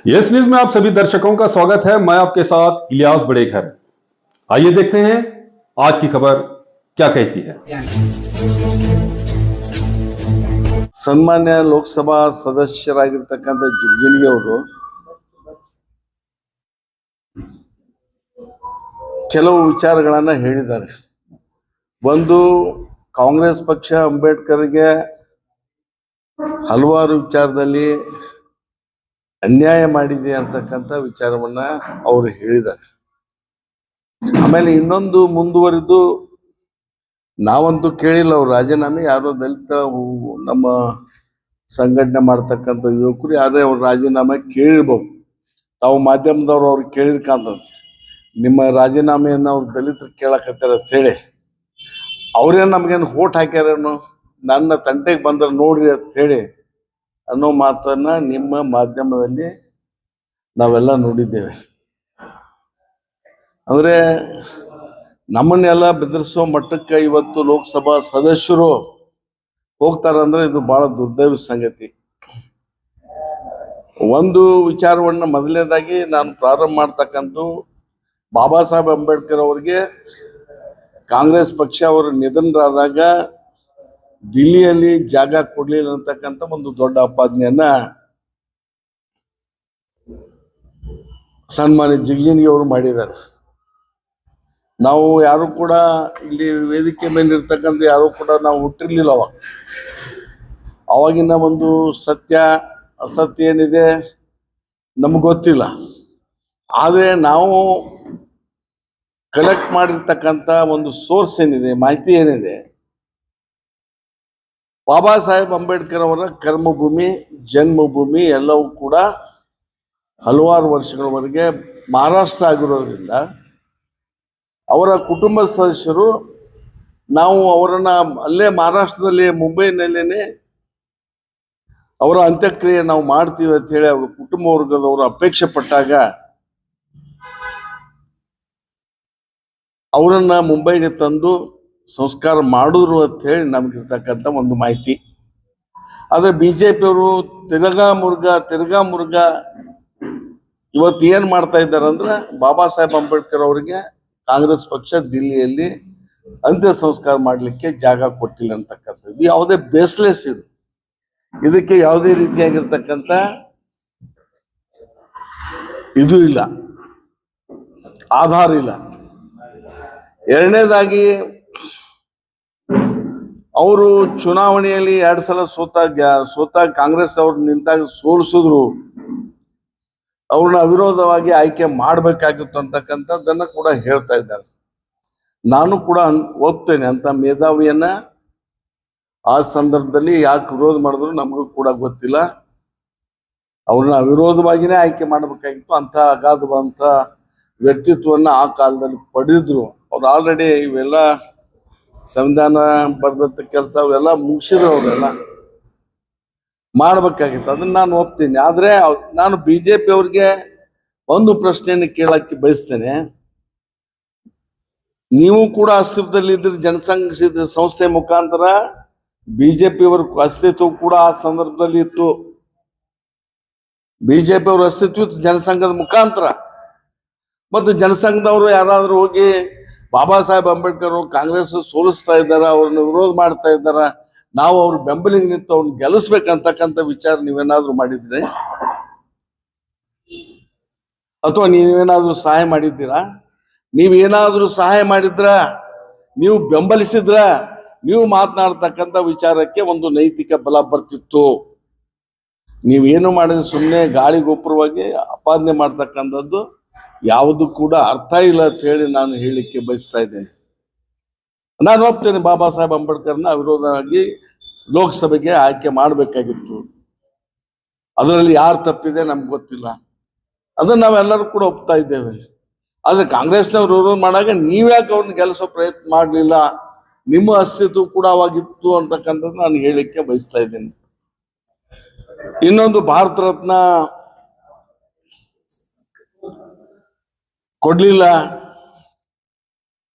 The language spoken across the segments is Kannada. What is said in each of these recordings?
यस न्यूज में आप सभी दर्शकों का स्वागत है। मैं आपके साथ इलियास बड़ेखर। आइए देखते हैं आज की खबर क्या कहती है। ಸನ್ಮಾನ್ಯ ಲೋಕಸಭಾ ಸದಸ್ಯರಾಗಿರ್ತಕ್ಕಂಥ ಜಿಗಜಿಣಗಿ ಅವರು ಕೆಲವು ವಿಚಾರಗಳನ್ನ ಹೇಳಿದ್ದಾರೆ. ಒಂದು, ಕಾಂಗ್ರೆಸ್ ಪಕ್ಷ ಅಂಬೇಡ್ಕರ್ಗೆ ಹಲವಾರು ವಿಚಾರದಲ್ಲಿ ಅನ್ಯಾಯ ಮಾಡಿದೆ ಅಂತಕ್ಕಂಥ ವಿಚಾರವನ್ನ ಅವರು ಹೇಳಿದ್ದಾರೆ. ಆಮೇಲೆ ಇನ್ನೊಂದು ಮುಂದುವರಿದು, ನಾವಂತೂ ಕೇಳಿಲ್ಲ ಅವ್ರ ರಾಜೀನಾಮೆ. ಯಾರೋ ದಲಿತ ನಮ್ಮ ಸಂಘಟನೆ ಮಾಡ್ತಕ್ಕಂಥ ಯುವಕರು ಯಾರೇ ಅವ್ರ ರಾಜೀನಾಮೆ ಕೇಳಿರ್ಬೋದು. ತಾವು ಮಾಧ್ಯಮದವ್ರು ಅವ್ರಿಗೆ ಕೇಳಿರ್ಕಂತ ನಿಮ್ಮ ರಾಜೀನಾಮೆಯನ್ನು ಅವ್ರು ದಲಿತರು ಕೇಳಕತ್ತಾರ ಅಂತ ಹೇಳಿ ಅವ್ರೇನು ನಮ್ಗೇನು ಓಟ್ ಹಾಕ್ಯಾರೇನು, ನನ್ನ ತಂಟೆಗೆ ಬಂದ್ರೆ ನೋಡ್ರಿ ಅಂತ ಹೇಳಿ ಅನ್ನೋ ಮಾತನ್ನ ನಿಮ್ಮ ಮಾಧ್ಯಮದಲ್ಲಿ ನಾವೆಲ್ಲ ನೋಡಿದ್ದೇವೆ. ಅಂದ್ರೆ ನಮ್ಮನ್ನೆಲ್ಲ ಬೆದರಿಸೋ ಮಟ್ಟಕ್ಕೆ ಇವತ್ತು ಲೋಕಸಭಾ ಸದಸ್ಯರು ಹೋಗ್ತಾರಂದ್ರೆ ಇದು ಬಹಳ ದುರ್ದೈವ ಸಂಗತಿ. ಒಂದು ವಿಚಾರವನ್ನ ಮೊದಲನೇದಾಗಿ ನಾನು ಪ್ರಾರಂಭ ಮಾಡ್ತಕ್ಕಂಥ, ಬಾಬಾ ಸಾಹೇಬ್ ಅಂಬೇಡ್ಕರ್ ಅವರಿಗೆ ಕಾಂಗ್ರೆಸ್ ಪಕ್ಷ ಅವರು ನಿಧನರಾದಾಗ ದಿಲ್ಲಿಯಲ್ಲಿ ಜಾಗ ಕೊಡ್ಲಿಲ್ಲ ಅಂತಕ್ಕಂಥ ಒಂದು ದೊಡ್ಡ ಆಪಾದನೆಯನ್ನ ಸನ್ಮಾನ್ಯ ಜಿಗಜಿಣಗಿ ಅವರು ಮಾಡಿದ್ದಾರೆ. ನಾವು ಯಾರು ಕೂಡ ಇಲ್ಲಿ ವೇದಿಕೆ ಮೇಲೆ ಇರ್ತಕ್ಕಂಥ ಯಾರು ಕೂಡ ನಾವು ಹುಟ್ಟಿರ್ಲಿಲ್ಲ. ಅವಾಗಿನ ಒಂದು ಸತ್ಯ ಅಸತ್ಯ ಏನಿದೆ ನಮ್ಗೆ ಗೊತ್ತಿಲ್ಲ. ಆದರೆ ನಾವು ಕಲೆಕ್ಟ್ ಮಾಡಿರ್ತಕ್ಕಂಥ ಒಂದು ಸೋರ್ಸ್ ಏನಿದೆ, ಮಾಹಿತಿ ಏನಿದೆ, ಬಾಬಾ ಸಾಹೇಬ್ ಅಂಬೇಡ್ಕರ್ ಅವರ ಕರ್ಮಭೂಮಿ, ಜನ್ಮಭೂಮಿ ಎಲ್ಲವೂ ಕೂಡ ಹಲವಾರು ವರ್ಷಗಳವರೆಗೆ ಮಹಾರಾಷ್ಟ್ರ ಆಗಿರೋದ್ರಿಂದ ಅವರ ಕುಟುಂಬ ಸದಸ್ಯರು ನಾವು ಅವರನ್ನ ಅಲ್ಲೇ ಮಹಾರಾಷ್ಟ್ರದಲ್ಲಿ ಮುಂಬೈನಲ್ಲೇನೆ ಅವರ ಅಂತ್ಯಕ್ರಿಯೆ ನಾವು ಮಾಡ್ತೀವಿ ಅಂತ ಹೇಳಿ ಅವ್ರ ಕುಟುಂಬ ವರ್ಗದವರು ಅಪೇಕ್ಷೆ ಪಟ್ಟಾಗ ಅವರನ್ನ ಮುಂಬೈಗೆ ತಂದು ಸಂಸ್ಕಾರ ಮಾಡಿದ್ರು ಅಂತ ಹೇಳಿ ನಮಗಿರ್ತಕ್ಕಂಥ ಒಂದು ಮಾಹಿತಿ. ಆದರೆ ಬಿಜೆಪಿಯವರು ತಿರ್ಗಾ ಮುರ್ಗ ಇವತ್ತು ಏನ್ ಮಾಡ್ತಾ ಇದ್ದಾರೆ ಅಂದ್ರೆ, ಬಾಬಾ ಸಾಹೇಬ್ ಅಂಬೇಡ್ಕರ್ ಅವರಿಗೆ ಕಾಂಗ್ರೆಸ್ ಪಕ್ಷ ದಿಲ್ಲಿಯಲ್ಲಿ ಅಂತ್ಯ ಸಂಸ್ಕಾರ ಮಾಡಲಿಕ್ಕೆ ಜಾಗ ಕೊಟ್ಟಿಲ್ಲ ಅಂತಕ್ಕಂಥದ್ದು ಯಾವುದೇ ಬೇಸ್ಲೆಸ್ ಇದು. ಇದಕ್ಕೆ ಯಾವುದೇ ರೀತಿಯಾಗಿರ್ತಕ್ಕಂಥ ಇದು ಇಲ್ಲ, ಆಧಾರ ಇಲ್ಲ. ಎರಡನೇದಾಗಿ, ಅವರು ಚುನಾವಣೆಯಲ್ಲಿ 2 ಸಲ ಸೋತಾಗ ಕಾಂಗ್ರೆಸ್ ಅವ್ರು ನಿಂತಾಗ ಸೋಲಿಸಿದ್ರು, ಅವ್ರನ್ನ ಅವಿರೋಧವಾಗಿ ಆಯ್ಕೆ ಮಾಡಬೇಕಾಗಿತ್ತು ಅಂತಕ್ಕಂಥದ್ದನ್ನ ಕೂಡ ಹೇಳ್ತಾ ಇದ್ದಾರೆ. ನಾನು ಕೂಡ ಒಪ್ತೇನೆ, ಅಂತ ಮೇಧಾವಿಯನ್ನ ಆ ಸಂದರ್ಭದಲ್ಲಿ ಯಾಕೆ ವಿರೋಧ ಮಾಡಿದ್ರು ನಮಗೂ ಕೂಡ ಗೊತ್ತಿಲ್ಲ. ಅವ್ರನ್ನ ಅವಿರೋಧವಾಗಿನೇ ಆಯ್ಕೆ ಮಾಡಬೇಕಾಗಿತ್ತು. ಅಂತ ಅಗಾಧವಂತ ವ್ಯಕ್ತಿತ್ವನ್ನ ಆ ಕಾಲದಲ್ಲಿ ಪಡೆದಿದ್ರು. ಅವ್ರು ಆಲ್ರೆಡಿ ಇವೆಲ್ಲ ಸಂವಿಧಾನ ಬರೆದಂತ ಕೆಲಸ ಅವೆಲ್ಲ ಮುಗಿಸಿದ್ರು, ಅವರೆಲ್ಲ ಮಾಡ್ಬೇಕಾಗಿತ್ತು. ಅದನ್ನ ನಾನು ಒಪ್ತೀನಿ. ಆದ್ರೆ ನಾನು ಬಿಜೆಪಿ ಅವ್ರಿಗೆ ಒಂದು ಪ್ರಶ್ನೆಯನ್ನು ಕೇಳಕ್ಕೆ ಬಯಸ್ತೇನೆ. ನೀವು ಕೂಡ ಅಸ್ತಿತ್ವದಲ್ಲಿ ಇದ್ರಿ, ಜನಸಂಘ ಸಂಸ್ಥೆ ಮುಖಾಂತರ ಬಿಜೆಪಿ ಅವರ ಅಸ್ತಿತ್ವ ಕೂಡ ಆ ಸಂದರ್ಭದಲ್ಲಿ ಇತ್ತು. ಬಿಜೆಪಿ ಅವರ ಅಸ್ತಿತ್ವ ಜನಸಂಘದ ಮುಖಾಂತರ. ಮತ್ತು ಜನಸಂಘದವರು ಯಾರಾದ್ರೂ ಹೋಗಿ ಬಾಬಾ ಸಾಹೇಬ್ ಅಂಬೇಡ್ಕರ್ ಕಾಂಗ್ರೆಸ್ ಸೋಲಿಸ್ತಾ ಇದ್ದಾರ, ಅವ್ರನ್ನ ವಿರೋಧ ಮಾಡ್ತಾ ಇದ್ದಾರ, ನಾವು ಅವ್ರ ಬೆಂಬಲಿಗೆ ನಿಂತು ಅವ್ರನ್ನ ಗೆಲ್ಲಿಸ್ಬೇಕಂತಕ್ಕಂಥ ವಿಚಾರ ನೀವೇನಾದ್ರೂ ಮಾಡಿದ್ರೆ, ಅಥವಾ ನೀವೇನಾದ್ರೂ ಸಹಾಯ ಮಾಡಿದ್ದೀರಾ? ನೀವೇನಾದ್ರೂ ಸಹಾಯ ಮಾಡಿದ್ರ, ನೀವು ಬೆಂಬಲಿಸಿದ್ರ, ನೀವು ಮಾತನಾಡ್ತಕ್ಕಂಥ ವಿಚಾರಕ್ಕೆ ಒಂದು ನೈತಿಕ ಬಲ ಬರ್ತಿತ್ತು. ನೀವೇನು ಮಾಡಿದ್ರೆ ಸುಮ್ಮನೆ ಗಾಳಿಗೊಪ್ಪರವಾಗಿ ಅಪಾದನೆ ಮಾಡ್ತಕ್ಕಂಥದ್ದು ಯಾವುದು ಕೂಡ ಅರ್ಥ ಇಲ್ಲ ಅಂತ ಹೇಳಿ ನಾನು ಹೇಳಲಿಕ್ಕೆ ಬಯಸ್ತಾ ಇದ್ದೇನೆ. ನಾನು ಒಪ್ತೇನೆ, ಬಾಬಾ ಸಾಹೇಬ್ ಅಂಬೇಡ್ಕರ್ನ ಅವಿರೋಧವಾಗಿ ಲೋಕಸಭೆಗೆ ಆಯ್ಕೆ ಮಾಡಬೇಕಾಗಿತ್ತು. ಅದರಲ್ಲಿ ಯಾರು ತಪ್ಪಿದೆ ನಮ್ಗೆ ಗೊತ್ತಿಲ್ಲ, ಅದನ್ನ ನಾವೆಲ್ಲರೂ ಕೂಡ ಒಪ್ತಾ ಇದ್ದೇವೆ. ಆದ್ರೆ ಕಾಂಗ್ರೆಸ್ನವ್ರು ವಿರೋಧ ಮಾಡಾಗ ನೀವ್ಯಾಕೆ ಅವ್ರನ್ನ ಗೆಲ್ಲಿಸೋ ಪ್ರಯತ್ನ ಮಾಡಲಿಲ್ಲ? ನಿಮ್ಮ ಅಸ್ತಿತ್ವ ಕೂಡ ಅವಾಗಿತ್ತು ಅಂತಕ್ಕಂಥದ್ದು ನಾನು ಹೇಳಲಿಕ್ಕೆ ಬಯಸ್ತಾ ಇದ್ದೇನೆ. ಇನ್ನೊಂದು, ಭಾರತ ರತ್ನ ಕೊಡ್ಲಿಲ್ಲ,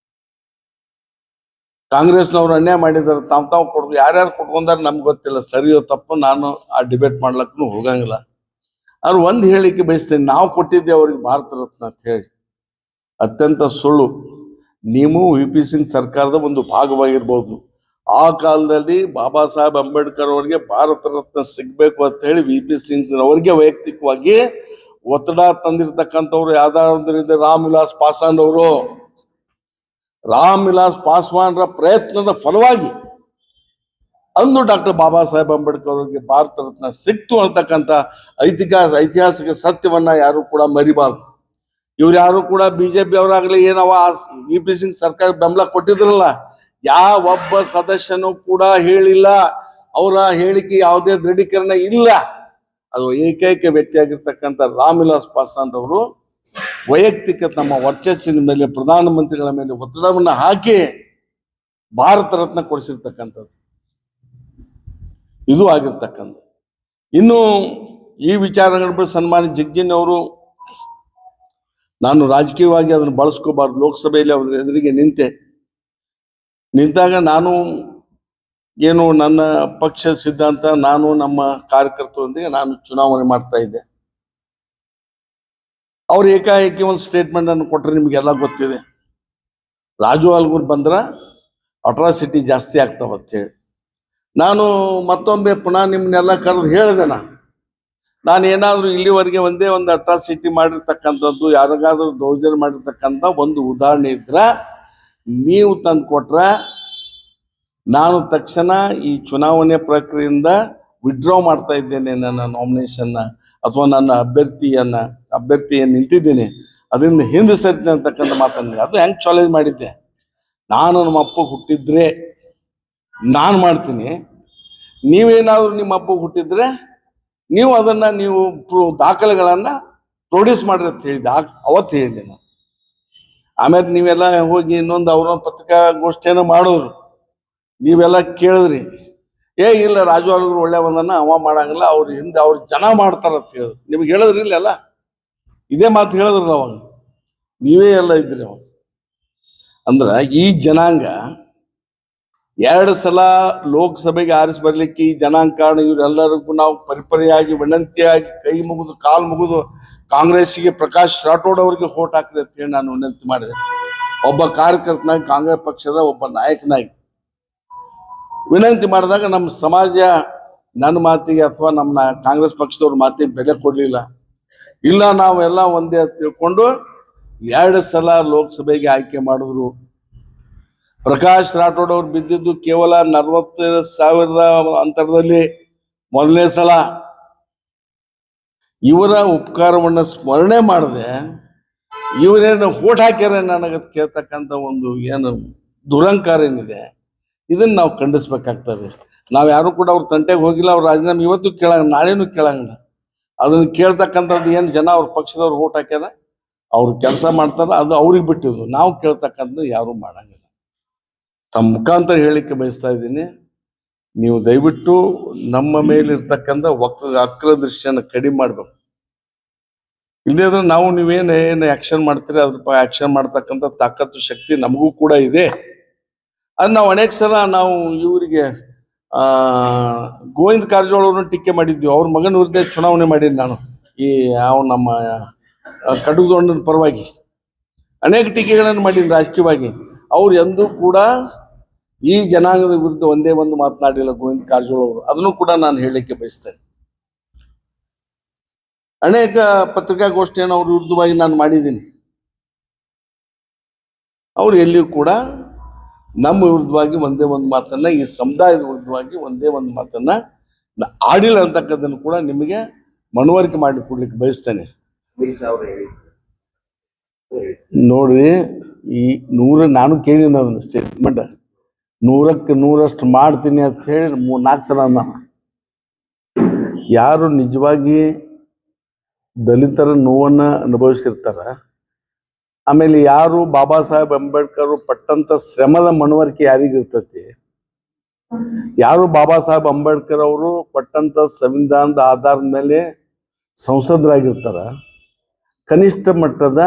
ಕಾಂಗ್ರೆಸ್ನವ್ರು ಅನ್ಯಾಯ ಮಾಡಿದಾರೆ, ತಾವು ಯಾರ್ಯಾರು ಕೊಟ್ಕೊಂಡಾರ ನಮ್ಗೆ ಗೊತ್ತಿಲ್ಲ, ಸರಿಯೋ ತಪ್ಪು ನಾನು ಆ ಡಿಬೇಟ್ ಮಾಡ್ಲಕ್ಕೂ ಹೋಗಂಗಿಲ್ಲ. ಅವ್ರು ಒಂದು ಹೇಳಿಕೆ ಬಯಸ್ತೇನೆ, ನಾವು ಕೊಟ್ಟಿದ್ದೆ ಅವ್ರಿಗೆ ಭಾರತ ರತ್ನ ಅಂತ ಹೇಳಿ. ಅತ್ಯಂತ ಸುಳ್ಳು. ನೀವು ವಿ ಪಿ ಸಿಂಗ್ ಸರ್ಕಾರದ ಒಂದು ಭಾಗವಾಗಿರ್ಬೋದು. ಆ ಕಾಲದಲ್ಲಿ ಬಾಬಾ ಸಾಹೇಬ್ ಅಂಬೇಡ್ಕರ್ ಅವರಿಗೆ ಭಾರತ ರತ್ನ ಸಿಗ್ಬೇಕು ಅಂತ ಹೇಳಿ ವಿ ಪಿ ಸಿಂಗ್ ಅವರಿಗೆ ವೈಯಕ್ತಿಕವಾಗಿ ಒತ್ತಡ ತಂದಿರ್ತಕ್ಕಂಥವ್ರು ಯಾವ್ದಾದ್ರಿಂದ ರಾಮ್ ವಿಲಾಸ್ ಪಾಸ್ವಾನ್ ಅವರು. ರಾಮ್ ವಿಲಾಸ್ ಪಾಸ್ವಾನ್ರ ಪ್ರಯತ್ನದ ಫಲವಾಗಿ ಅಂದು ಡಾಕ್ಟರ್ ಬಾಬಾ ಸಾಹೇಬ್ ಅಂಬೇಡ್ಕರ್ ಅವರಿಗೆ ಭಾರತ ರತ್ನ ಸಿಕ್ತು ಅಂತಕ್ಕಂಥ ಐತಿಹಾಸಿಕ ಸತ್ಯವನ್ನ ಯಾರು ಕೂಡ ಮರಿಬಾರ್ದು. ಇವ್ರು ಯಾರು ಕೂಡ ಬಿಜೆಪಿ ಅವರಾಗ್ಲಿ ಏನವ ವಿ ಪಿ ಸಿಂಗ್ ಸರ್ಕಾರ ಬೆಂಬಲ ಕೊಟ್ಟಿದ್ರಲ್ಲ, ಯಾವ ಒಬ್ಬ ಸದಸ್ಯನು ಕೂಡ ಹೇಳಿಲ್ಲ. ಅವರ ಹೇಳಿಕೆ ಯಾವುದೇ ದೃಢೀಕರಣ ಇಲ್ಲ. ಅದು ಏಕೈಕ ವ್ಯಕ್ತಿಯಾಗಿರ್ತಕ್ಕಂಥ ರಾಮ್ ವಿಲಾಸ್ ಪಾಸ್ವಾನ್ ಅವರು ವೈಯಕ್ತಿಕ ತಮ್ಮ ವರ್ಚಸ್ಸಿನ ಮೇಲೆ ಪ್ರಧಾನಮಂತ್ರಿಗಳ ಮೇಲೆ ಒತ್ತಡವನ್ನ ಹಾಕಿ ಭಾರತ ರತ್ನ ಕೊಡಿಸಿರ್ತಕ್ಕಂಥದ್ದು ಇದು ಆಗಿರ್ತಕ್ಕಂಥ. ಇನ್ನು ಈ ವಿಚಾರಗಳ ಸನ್ಮಾನ್ಯ ಜಗ್ಜಿನ್ ಅವರು, ನಾನು ರಾಜಕೀಯವಾಗಿ ಅದನ್ನು ಬಳಸ್ಕೋಬಾರ್ದು, ಲೋಕಸಭೆಯಲ್ಲಿ ಅವ್ರ ಎದುರಿಗೆ ನಿಂತಾಗ ನಾನು ಏನು ನನ್ನ ಪಕ್ಷ ಸಿದ್ಧಾಂತ, ನಾನು ನಮ್ಮ ಕಾರ್ಯಕರ್ತರೊಂದಿಗೆ ನಾನು ಚುನಾವಣೆ ಮಾಡ್ತಾ ಇದ್ದೆ. ಅವ್ರು ಏಕಾಏಕಿ ಒಂದು ಸ್ಟೇಟ್ಮೆಂಟ್ ಅನ್ನು ಕೊಟ್ಟರೆ ನಿಮಗೆಲ್ಲ ಗೊತ್ತಿದೆ, ರಾಜು ಆಲ್ಗೂರ್ ಬಂದ್ರ ಅಟ್ರಾಸಿಟಿ ಜಾಸ್ತಿ ಆಗ್ತಾವ ಅಂತ ಹೇಳಿ. ನಾನು ಮತ್ತೊಮ್ಮೆ ಪುನಃ ನಿಮ್ಮನ್ನೆಲ್ಲ ಕರೆದು ಹೇಳಿದೆ, ನಾನು ಏನಾದರೂ ಇಲ್ಲಿವರೆಗೆ ಒಂದೇ ಒಂದು ಅಟ್ರಾಸಿಟಿ ಮಾಡಿರ್ತಕ್ಕಂಥದ್ದು, ಯಾರಿಗಾದ್ರೂ ದೌರ್ಜನ್ಯ ಮಾಡಿರ್ತಕ್ಕಂಥ ಒಂದು ಉದಾಹರಣೆ ಇದ್ರೆ ನೀವು ತಂದು ಕೊಟ್ರೆ ನಾನು ತಕ್ಷಣ ಈ ಚುನಾವಣೆ ಪ್ರಕ್ರಿಯೆಯಿಂದ ವಿಡ್ರಾ ಮಾಡ್ತಾ ಇದ್ದೇನೆ ನನ್ನ ನಾಮಿನೇಷನ್ನ, ಅಥವಾ ನನ್ನ ಅಭ್ಯರ್ಥಿಯನ್ನು ನಿಂತಿದ್ದೇನೆ, ಅದರಿಂದ ಹಿಂದೆ ಸರಿತೇನೆ ಅಂತಕ್ಕಂಥ ಮಾತನ್ನ ಅದು ಹೆಂಗೆ ಚಾಲೆಂಜ್ ಮಾಡಿದ್ದೆ. ನಾನು ನಮ್ಮ ಅಪ್ಪ ಹುಟ್ಟಿದ್ರೆ ನಾನು ಮಾಡ್ತೀನಿ, ನೀವೇನಾದರೂ ನಿಮ್ಮ ಅಪ್ಪ ಹುಟ್ಟಿದ್ರೆ ನೀವು ಅದನ್ನ ದಾಖಲೆಗಳನ್ನ ಪ್ರೊಡ್ಯೂಸ್ ಮಾಡ್ರಿ ಅಂತ ಹೇಳಿದ್ದೆ. ಅವತ್ತು ಹೇಳಿದ್ದೆ ನಾನು. ಆಮೇಲೆ ನೀವೆಲ್ಲ ಹೋಗಿ ಇನ್ನೊಂದು ಅವ್ರ ಪತ್ರಿಕಾಗೋಷ್ಠಿಯನ್ನು ಮಾಡೋರು, ನೀವೆಲ್ಲ ಕೇಳಿದ್ರಿ, ಇಲ್ಲ ರಾಜು ಆಲ್ಗೂರ್ ಒಳ್ಳೆ ಬಂದನ್ನ ಅವ ಮಾಡಂಗಿಲ್ಲ, ಅವ್ರ ಹಿಂದೆ ಅವ್ರ ಜನ ಮಾಡ್ತಾರ ಅಂತ ಹೇಳಿದ್ರು. ನಿಮ್ಗೆ ಹೇಳಿದ್ರಿ ಇಲ್ಲ, ಇದೇ ಮಾತು ಹೇಳಿದ್ರಲ್ಲ ಅವಾಗ, ನೀವೇ ಎಲ್ಲ ಇದ್ರಿ ಅವಾಗ. ಅಂದ್ರ ಈ ಜನಾಂಗ 2 ಸಲ ಲೋಕಸಭೆಗೆ ಆರಿಸಿ ಬರ್ಲಿಕ್ಕೆ ಈ ಜನಾಂಗ ಕಾರಣ. ಇವರೆಲ್ಲರಿಗೂ ನಾವು ಪರಿಪರಿಯಾಗಿ ವಿನಂತಿಯಾಗಿ ಕೈ ಮುಗಿದು ಕಾಲು ಮುಗಿದು ಕಾಂಗ್ರೆಸ್ಸಿಗೆ ಪ್ರಕಾಶ್ ರಾಠೋಡ್ ಅವರಿಗೆ ವೋಟ್ ಹಾಕಿದೆ ಅಂತ ಹೇಳಿ ನಾನು ವಿನಂತಿ ಮಾಡಿದೆ. ಒಬ್ಬ ಕಾರ್ಯಕರ್ತನಾಗಿ, ಕಾಂಗ್ರೆಸ್ ಪಕ್ಷದ ಒಬ್ಬ ನಾಯಕನಾಗಿ ವಿನಂತಿ ಮಾಡಿದಾಗ ನಮ್ಮ ಸಮಾಜ ನನ್ನ ಮಾತಿಗೆ ಅಥವಾ ನಮ್ಮ ಕಾಂಗ್ರೆಸ್ ಪಕ್ಷದವ್ರ ಮಾತಿಗೆ ಬೆಲೆ ಕೊಡಲಿಲ್ಲ. ಇಲ್ಲ, ನಾವೆಲ್ಲ ಒಂದೇ ತಿಳ್ಕೊಂಡು 2 ಸಲ ಲೋಕಸಭೆಗೆ ಆಯ್ಕೆ ಮಾಡಿದ್ರು. ಪ್ರಕಾಶ್ ರಾಠೋಡ್ ಅವ್ರು ಬಿದ್ದಿದ್ದು ಕೇವಲ 40,000 ಅಂತರದಲ್ಲಿ ಮೊದಲನೇ ಸಲ. ಇವರ ಉಪಕಾರವನ್ನು ಸ್ಮರಣೆ ಮಾಡದೆ ಇವರೇನು ವೋಟ್ ಹಾಕ್ಯಾರ ನನಗೆ ಕೇಳ್ತಕ್ಕಂಥ ಒಂದು ಏನು ದುರಂಕಾರ ಏನಿದೆ, ಇದನ್ನ ನಾವು ಖಂಡಿಸ್ಬೇಕಾಗ್ತದೆ. ನಾವು ಯಾರು ಕೂಡ ಅವ್ರ ತಂಟೆಗೆ ಹೋಗಿಲ್ಲ, ಅವ್ರ ರಾಜೀನಾಮೆ ಇವತ್ತು ಕೇಳಂಗ, ನಾಳೆನೂ ಕೇಳಂಗಿಲ್ಲ. ಅದನ್ನ ಕೇಳ್ತಕ್ಕಂಥದ್ದು ಏನು ಜನ ಅವ್ರ ಪಕ್ಷದವ್ರು ವೋಟ್ ಹಾಕ್ಯಾರ, ಅವ್ರು ಕೆಲಸ ಮಾಡ್ತಾರ, ಅದು ಅವ್ರಿಗೆ ಬಿಟ್ಟಿದ್ದು. ನಾವು ಕೇಳ್ತಕ್ಕಂಥದ್ದು ಯಾರು ಮಾಡಂಗಿಲ್ಲ. ತಮ್ಮ ಮುಖಾಂತರ ಹೇಳಿಕೆ ಬಯಸ್ತಾ ಇದ್ದೀನಿ, ನೀವು ದಯವಿಟ್ಟು ನಮ್ಮ ಮೇಲಿರ್ತಕ್ಕಂಥ ವಕ್ರ ದೃಶ್ಯನ ಕಡಿಮೆ ಮಾಡ್ಬೇಕು. ಇಲ್ಲದೇ ಇದ್ರೆ ನಾವು ನೀವೇನು ಆಕ್ಷನ್ ಮಾಡ್ತೀರಿ, ಅದ್ರ ಆಕ್ಷನ್ ಮಾಡ್ತಕ್ಕಂಥ ತಾಕತ್ತು ಶಕ್ತಿ ನಮಗೂ ಕೂಡ ಇದೆ. ಅದು ನಾವು ಅನೇಕ ಸಲ ನಾವು ಇವರಿಗೆ ಗೋವಿಂದ ಕಾರಜೋಳ ಅವ್ರನ್ನ ಟೀಕೆ ಮಾಡಿದ್ವಿ. ಅವ್ರ ಮಗನ ವಿರುದ್ಧ ಚುನಾವಣೆ ಮಾಡಿದ್ದು ನಾನು, ಈ ನಮ್ಮ ಕಡುಗದೊಂಡನ ಪರವಾಗಿ ಅನೇಕ ಟೀಕೆಗಳನ್ನು ಮಾಡೀನಿ ರಾಜಕೀಯವಾಗಿ. ಅವ್ರು ಎಂದೂ ಕೂಡ ಈ ಜನಾಂಗದ ವಿರುದ್ಧ ಒಂದೇ ಒಂದು ಮಾತನಾಡಿಲ್ಲ ಗೋವಿಂದ ಕಾರಜೋಳ ಅವರು. ಅದನ್ನು ಕೂಡ ನಾನು ಹೇಳಲಿಕ್ಕೆ ಬಯಸ್ತೇನೆ. ಅನೇಕ ಪತ್ರಿಕಾಗೋಷ್ಠಿಯನ್ನು ಅವ್ರ ವಿರುದ್ಧವಾಗಿ ನಾನು ಮಾಡಿದ್ದೀನಿ. ಅವ್ರು ಎಲ್ಲಿಯೂ ಕೂಡ ನಮ್ಮ ವಿರುದ್ಧವಾಗಿ ಒಂದೇ ಒಂದು ಮಾತನ್ನ, ಈ ಸಮುದಾಯದ ವಿರುದ್ಧವಾಗಿ ಒಂದೇ ಒಂದು ಮಾತನ್ನ ಆಡಿಲ್ಲ ಅಂತಕ್ಕಂಥದ್ದನ್ನು ಕೂಡ ನಿಮಗೆ ಮನವರಿಕೆ ಮಾಡಿ ಕೊಡ್ಲಿಕ್ಕೆ ಬಯಸ್ತೇನೆ. ನೋಡ್ರಿ, ಈ ನಾನು ಕೇಳಿನ ಅದನ್ನ ಸ್ಟೇಟ್ಮೆಂಟ್ 100ಕ್ಕೆ 100ರಷ್ಟು ಮಾಡ್ತೀನಿ ಅಂತ ಹೇಳಿ 3-4 ಸಲ ನಾನು. ಯಾರು ನಿಜವಾಗಿ ದಲಿತರ ನೋವನ್ನ ಅನುಭವಿಸಿರ್ತಾರ, ಆಮೇಲೆ ಯಾರು ಬಾಬಾ ಸಾಹೇಬ್ ಅಂಬೇಡ್ಕರ್ ಪಟ್ಟಂತ ಶ್ರಮದ ಮನವರಿಕೆ ಯಾರಿಗಿರ್ತತಿ, ಯಾರು ಬಾಬಾ ಸಾಹೇಬ್ ಅಂಬೇಡ್ಕರ್ ಅವರು ಪಟ್ಟಂತ ಸಂವಿಧಾನದ ಆಧಾರದ ಮೇಲೆ ಸಂಸದರಾಗಿರ್ತಾರ, ಕನಿಷ್ಠ ಮಟ್ಟದ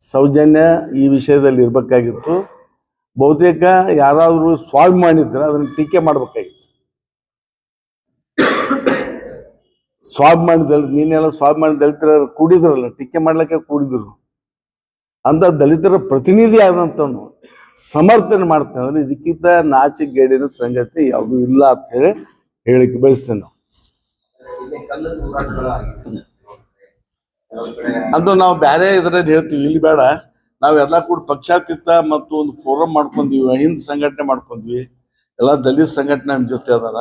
ಸೌಜನ್ಯ ಈ ವಿಷಯದಲ್ಲಿ ಇರ್ಬೇಕಾಗಿತ್ತು. ಬಹುತೇಕ ಯಾರಾದರೂ ಸ್ವಾಭಿಮಾನಿ ಇದ್ರೆ ಅದನ್ನು ಟೀಕೆ ಮಾಡ್ಬೇಕಾಗಿತ್ತು. ಸ್ವಾಭಿಮಾನಿ ದಲಿತ, ನೀನೆಲ್ಲ ಸ್ವಾಭಿಮಾನಿ ದಲಿತರ ಕೂಡಿದ್ರಲ್ಲ, ಟೀಕೆ ಮಾಡ್ಲಿಕ್ಕೆ ಕೂಡಿದ್ರು ಅಂತ ದಲಿತರ ಪ್ರತಿನಿಧಿ ಆದಂತವನು ಸಮರ್ಥನೆ ಮಾಡ್ತಾನೆ ಅಂದ್ರೆ ಇದಕ್ಕಿಂತ ನಾಚಿಗೇಡಿನ ಸಂಗತಿ ಯಾವುದು ಇಲ್ಲ ಅಂತ ಹೇಳಿ ಹೇಳಿಕ್ಕೆ ಬಯಸ್ತೇನೆ ನಾವು. ಅದು ನಾವು ಬೇರೆ ಇದ್ರಲ್ಲಿ ಹೇಳ್ತೀವಿ, ಇಲ್ಲಿ ಬೇಡ. ನಾವೆಲ್ಲ ಕೂಡ ಪಕ್ಷಾತೀತ ಮತ್ತು ಒಂದು ಫೋರಂ ಮಾಡ್ಕೊಂಡ್ವಿ, ಅಹಿಂದ ಸಂಘಟನೆ ಮಾಡ್ಕೊಂಡ್ವಿ, ಎಲ್ಲ ದಲಿತ ಸಂಘಟನೆ ನಮ್ಮ ಜೊತೆ ಅದಾರ,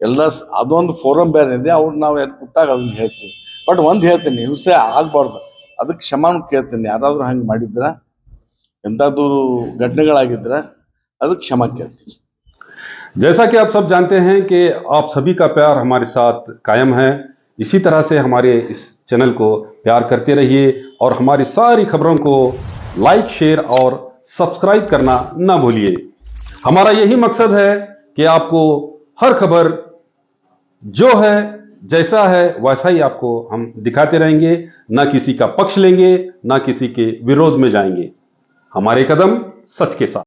ಎಲ್ಲ ಅದೊಂದು ಫೋರಂ ಬೇರೆ ಇದೆ. ಅವ್ರು ನಾವು ಎಲ್ಲಿ ಕೂತಾಗ ಅದನ್ನ ಹೇಳ್ತೀವಿ. ಬಟ್ ಒಂದು ಹೇಳ್ತೀನಿ, ಹಿಂಸೆ ಆಗ್ಬಾರ್ದು, ಅದಕ್ಕೆ ಕ್ಷಮಾನು ಕೇಳ್ತೀನಿ. ಯಾರಾದ್ರೂ ಹಂಗೆ ಮಾಡಿದ್ರ, ಎಂಥದ್ದು घटನೆಗಳಾಗಿದ್ರ ಅದಕ್ಕೆ ಕ್ಷಮಾ ಕೇಳ್ತೀನಿ. जैसा कि आप सब जानते हैं कि आप सभी का प्यार हमारे साथ कायम है। इसी तरह से हमारे इस चैनल को प्यार करते रहिए और हमारी सारी खबरों को लाइक, शेयर और सब्सक्राइब करना ना भूलिए। हमारा यही मकसद है कि आपको हर खबर जो है, जैसा है वैसा ही आपको हम दिखाते रहेंगे, ना किसी का पक्ष लेंगे, ना किसी के विरोध में जाएंगे। हमारे कदम सच के साथ।